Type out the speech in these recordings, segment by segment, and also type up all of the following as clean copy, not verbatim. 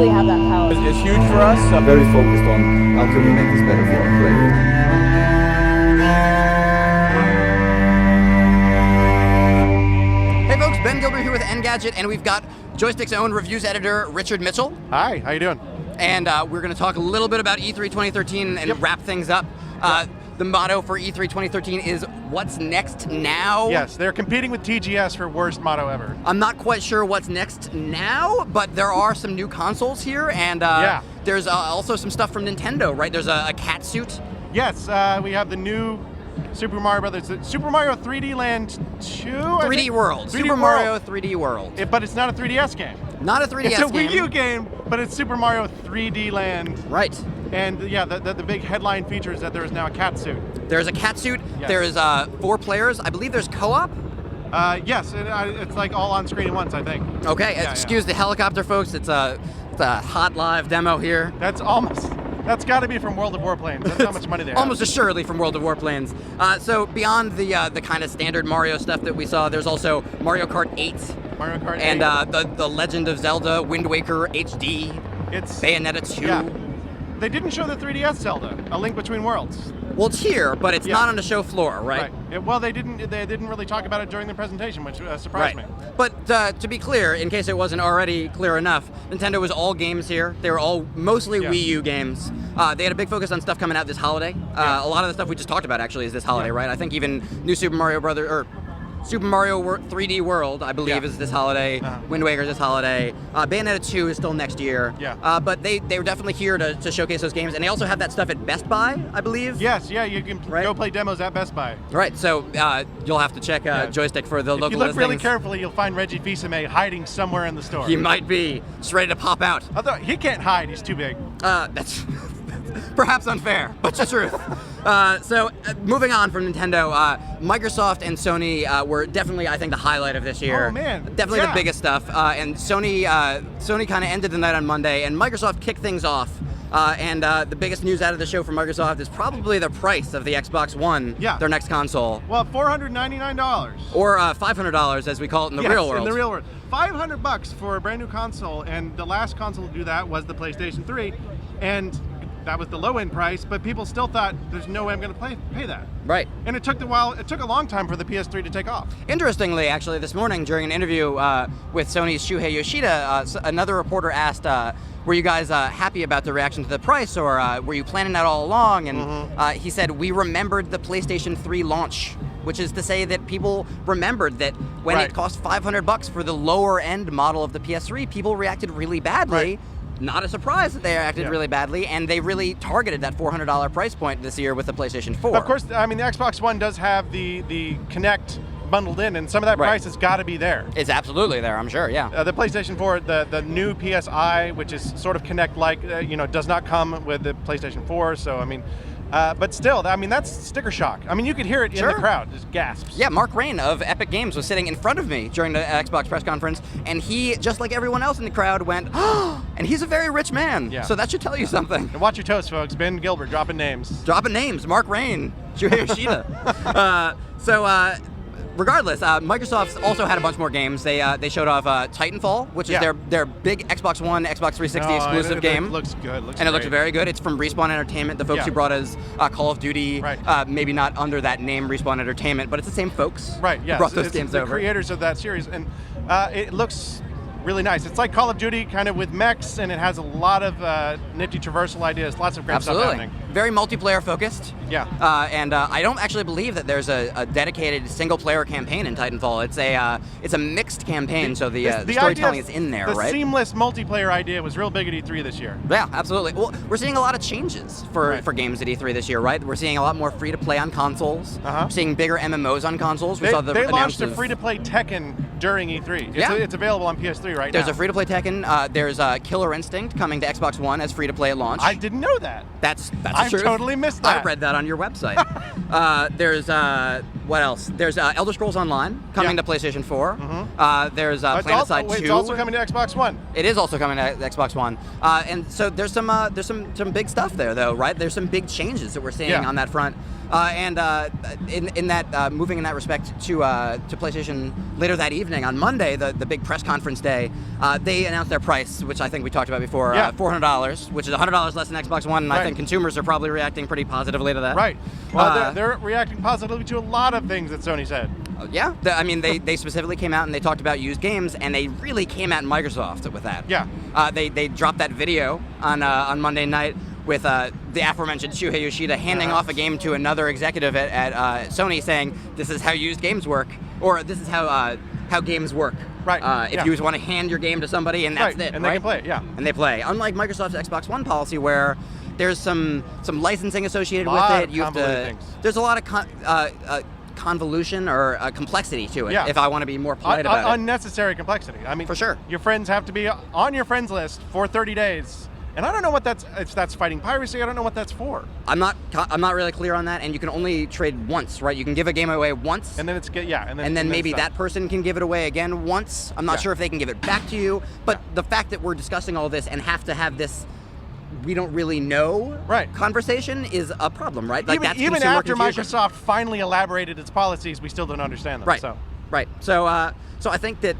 really have that power. It's huge for us. Very focused on how can we make this better for our players. Hey folks, Ben Gilbert here with Engadget, and we've got Joystick's own reviews editor, Richard Mitchell. Hi, how you doing? And we're going to talk a little bit about E3 2013 and wrap things up. The motto for E3 2013 is, what's next now? Yes, they're competing with TGS for worst motto ever. I'm not quite sure what's next now, but there are some new consoles here, and there's also some stuff from Nintendo, right? There's a cat suit. Yes, we have the new Super Mario Brothers, Super Mario 3D Land 2? 3D World. 3D Super World. Mario 3D World. But it's not a 3DS game. Not a 3DS game. It's a Wii U game, but it's Super Mario 3D Land. Right. And yeah, the big headline feature is that there is now a cat suit. There's a cat suit. Yes. There's 4 players. I believe there's co-op. Yes, it's like all on screen at once, I think. Okay, excuse the helicopter, folks. It's a hot live demo here. That's got to be from World of Warplanes. That's how much money they have. Almost assuredly from World of Warplanes. So beyond the kind of standard Mario stuff that we saw, there's also Mario Kart 8. Mario Kart 8. And the Legend of Zelda Wind Waker HD. It's Bayonetta 2. Yeah. They didn't show the 3DS Zelda, A Link Between Worlds. Well, it's here, but it's not on the show floor, right? Well, they didn't really talk about it during the presentation, which surprised me. But to be clear, in case it wasn't already clear enough, Nintendo was all games here. They were all mostly Wii U games. They had a big focus on stuff coming out this holiday. A lot of the stuff we just talked about actually is this holiday, right? I think even new Super Mario 3D World, I believe, is this holiday. Wind Waker's this holiday. Bayonetta 2 is still next year. But they were definitely here to showcase those games. And they also have that stuff at Best Buy, I believe. Yes, you can go play demos at Best Buy. Right, so you'll have to check Joystick for the local listings. If you look really carefully, you'll find Reggie Fils-Aimé hiding somewhere in the store. He might be. Just ready to pop out. Although he can't hide, he's too big. That's perhaps unfair, but the truth. So moving on from Nintendo, Microsoft and Sony were definitely, I think, the highlight of this year. Oh man, definitely the biggest stuff. And Sony kind of ended the night on Monday, and Microsoft kicked things off. And the biggest news out of the show for Microsoft is probably the price of the Xbox One, their next console. Well, $499. Or $500, as we call it in the real world. in the real world. $500 for a brand new console, and the last console to do that was the PlayStation 3, and that was the low-end price, but people still thought there's no way I'm going to pay that. Right. And it took a long time for the PS3 to take off. Interestingly, actually, this morning during an interview with Sony's Shuhei Yoshida, another reporter asked, were you guys happy about the reaction to the price, or were you planning that all along? And he said, we remembered the PlayStation 3 launch, which is to say that people remembered that when it cost $500 for the lower-end model of the PS3, people reacted really badly. Not a surprise that they acted really badly, and they really targeted that $400 price point this year with the PlayStation 4. Of course, I mean, the Xbox One does have the Kinect bundled in, and some of that price has got to be there. It's absolutely there, I'm sure, yeah. The PlayStation 4, the new PSI, which is sort of Kinect-like, does not come with the PlayStation 4, so, I mean, but still, I mean, that's sticker shock. I mean, you could hear it in the crowd, just gasps. Yeah, Mark Rain of Epic Games was sitting in front of me during the Xbox press conference, and he, just like everyone else in the crowd, went, oh, and he's a very rich man, so that should tell you something. And watch your toes, folks. Ben Gilbert dropping names. Dropping names. Mark Rain, Shuhei Yoshida. Regardless, Microsoft also had a bunch more games. They showed off Titanfall, which is their big Xbox One, Xbox 360 exclusive game. It looks good. It looks very good. It's from Respawn Entertainment, the folks who brought us Call of Duty. Maybe not under that name, Respawn Entertainment, but it's the same folks. Right. Yeah. Who brought those games over. The creators of that series, and it looks really nice. It's like Call of Duty, kind of with mechs, and it has a lot of nifty traversal ideas. Lots of great stuff happening. Very multiplayer focused. Yeah. And I don't actually believe that there's a dedicated single-player campaign in Titanfall. It's a mixed campaign, so the storytelling is in there, right? The seamless multiplayer idea was real big at E3 this year. Yeah, absolutely. Well, we're seeing a lot of changes for games at E3 this year, right? We're seeing a lot more free-to-play on consoles. We're seeing bigger MMOs on consoles. They launched a free-to-play Tekken during E3. It's available on PS3 right now. There's a free-to-play Tekken. There's Killer Instinct coming to Xbox One as free-to-play at launch. I didn't know that. That's I true. totally missed that. I read that on your website. There's What else? There's Elder Scrolls Online coming to PlayStation 4. There's PlanetSide 2. It's also coming to Xbox One. It is also coming to Xbox One. And so there's some big stuff there, though, right? There's some big changes that we're seeing on that front. In that moving in that respect to PlayStation later that evening on Monday, the big press conference day, they announced their price, which I think we talked about before, $400, which is $100 less than Xbox One, and I think consumers are probably reacting pretty positively to that. Right. Well, they're reacting positively to a lot of things that Sony said. Yeah. I mean, they specifically came out and they talked about used games, and they really came at Microsoft with that. Yeah. They dropped that video on Monday night with the aforementioned Shuhei Yoshida handing off a game to another executive at Sony, saying, "This is how used games work," or "This is how games work." Right. If you just want to hand your game to somebody and that's it, and they can play it. Yeah. And they play. Unlike Microsoft's Xbox One policy, where there's some licensing associated with it. There's a lot of convolution or complexity to it. If I want to be more polite about it. Unnecessary complexity. I mean, for sure. Your friends have to be on your friends list for 30 days. And I don't know what if that's fighting piracy. I don't know what that's for. I'm not really clear on that. And you can only trade once, right? You can give a game away once, and then and then maybe that person can give it away again once. I'm not sure if they can give it back to you. But the fact that we're discussing all this and have to have this, we don't really know, conversation is a problem, right? Like even after Microsoft finally elaborated its policies, we still don't understand them. Right. So I think that.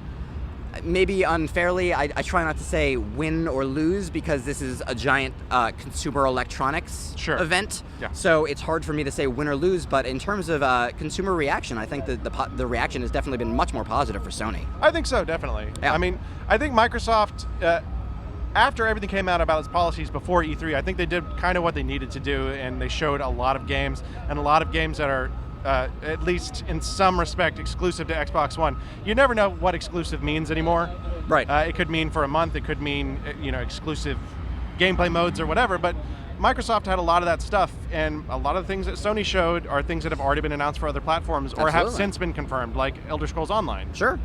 Maybe unfairly, I try not to say win or lose because this is a giant consumer electronics event. Yeah. So it's hard for me to say win or lose. But in terms of consumer reaction, I think that the reaction has definitely been much more positive for Sony. I think so, definitely. Yeah. I mean, I think Microsoft, after everything came out about its policies before E3, I think they did kind of what they needed to do, and they showed a lot of games, and a lot of games that are at least in some respect exclusive to Xbox One. You never know what exclusive means anymore. Right. It could mean for a month, it could mean exclusive gameplay modes or whatever, but Microsoft had a lot of that stuff, and a lot of the things that Sony showed are things that have already been announced for other platforms or have since been confirmed, like Elder Scrolls Online. Sure.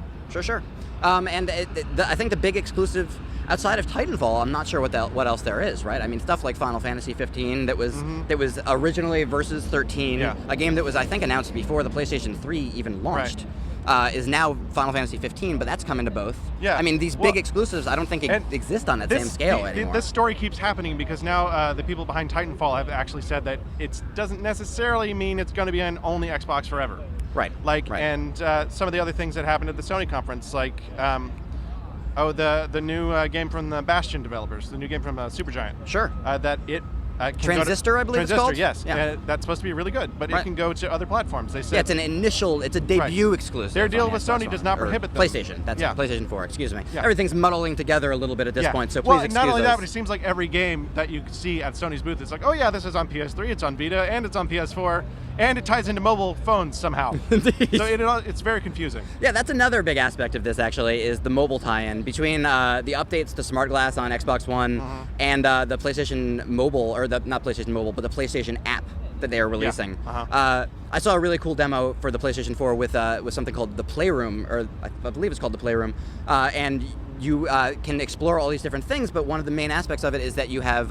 And I think the big exclusive outside of Titanfall, I'm not sure what else there is, right? I mean, stuff like Final Fantasy 15 that was originally Versus 13, a game that was, I think, announced before the PlayStation 3 even launched. Is now Final Fantasy 15, but that's coming to both. Yeah. I mean, these big exclusives, I don't think exist on that same scale anymore. This story keeps happening because now the people behind Titanfall have actually said that it doesn't necessarily mean it's going to be on only Xbox forever. Right. And some of the other things that happened at the Sony conference, like the new game from the Bastion developers, the new game from Supergiant. Sure. That it Transistor, I believe it's called? Yes. Yeah. That's supposed to be really good, but it can go to other platforms. They said it's a debut exclusive. Their deal with Sony does not prohibit them. PlayStation. That's PlayStation 4, excuse me. Yeah. Everything's muddling together a little bit at this point, so please excuse us. Not only that, but it seems like every game that you see at Sony's booth, it's like, oh yeah, this is on PS3, it's on Vita, and it's on PS4, and it ties into mobile phones somehow. So it's very confusing. Yeah, that's another big aspect of this, actually, is the mobile tie-in between the updates to Smart Glass on Xbox One and the PlayStation Mobile, or not PlayStation Mobile, but the PlayStation app that they are releasing. I saw a really cool demo for the PlayStation 4 with something called the Playroom, or I believe it's called the Playroom, and you can explore all these different things, but one of the main aspects of it is that you have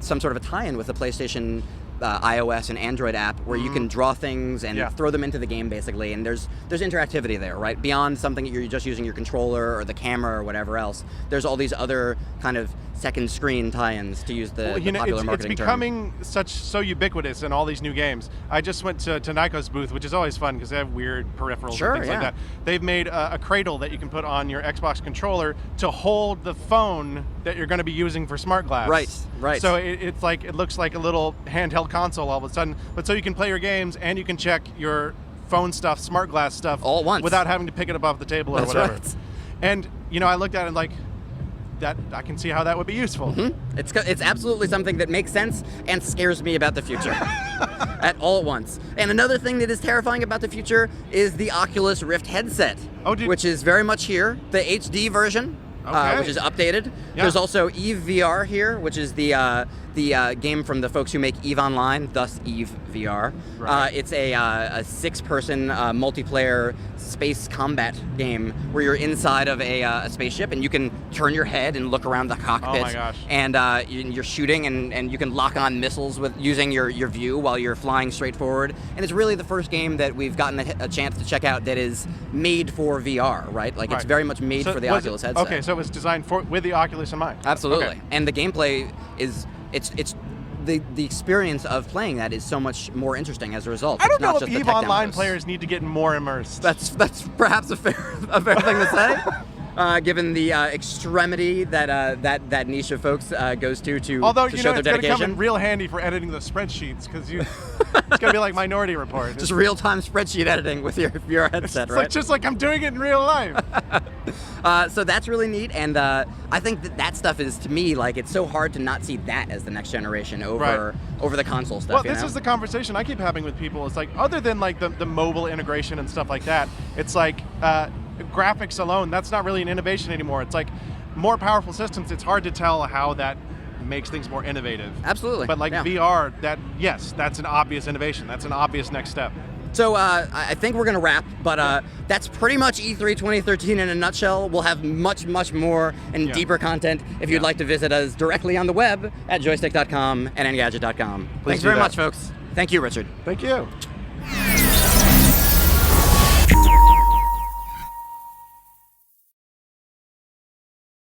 some sort of a tie-in with the PlayStation iOS and Android app where you can draw things and throw them into the game, basically, and there's interactivity there, right? Beyond something that you're just using your controller or the camera or whatever else, there's all these other kind of second screen tie-ins, to use the popular marketing term. It's becoming so ubiquitous in all these new games. I just went to Nyko's booth, which is always fun because they have weird peripherals and things like that. They've made a cradle that you can put on your Xbox controller to hold the phone that you're going to be using for Smart Glass. Right. So it looks like a little handheld console all of a sudden, but so you can play your games and you can check your phone stuff, Smart Glass stuff, all at once without having to pick it up off the table or whatever. Right. And I looked at it like, that I can see how that would be useful. It's absolutely something that makes sense and scares me about the future at all at once. And another thing that is terrifying about the future is the Oculus Rift headset, which is very much here, the HD version, which is updated. There's also Eve VR here, which is the game from the folks who make Eve Online, thus Eve VR. Right. It's a 6-person multiplayer space combat game where you're inside of a spaceship and you can turn your head and look around the cockpit. Oh my gosh. And you're shooting and you can lock on missiles with using your view while you're flying straight forward. And it's really the first game that we've gotten a chance to check out that is made for VR, right? Like it's very much made for the Oculus headset. Okay, so it was designed with the Oculus in mind. Absolutely. Okay. And the gameplay is it's the experience of playing that is so much more interesting as a result. I don't It's not know just if the EVE tech Online demos. players need to get more immersed. That's perhaps a fair thing to say, given the extremity that niche of folks goes to Although, show you know, their it's going to come dedication. in real handy for editing the spreadsheets, because it's going to be like Minority Report. Just real-time spreadsheet editing with your headset, It's right? like, just like I'm doing it in real life. So that's really neat, and I think that stuff is, to me, like, it's so hard to not see that as the next generation over the console stuff. Well, you this know? is the conversation I keep having with people. It's like, other than like the mobile integration and stuff like that, it's like graphics alone, that's not really an innovation anymore. It's like more powerful systems. It's hard to tell how that makes things more innovative. Absolutely. But like yeah. VR, that's an obvious innovation. That's an obvious next step. So I think we're going to wrap, but that's pretty much E3 2013 in a nutshell. We'll have much, much more and deeper content if you'd like to visit us directly on the web at joystick.com and engadget.com. Thanks very much, folks. Thank you, Richard. Thank you.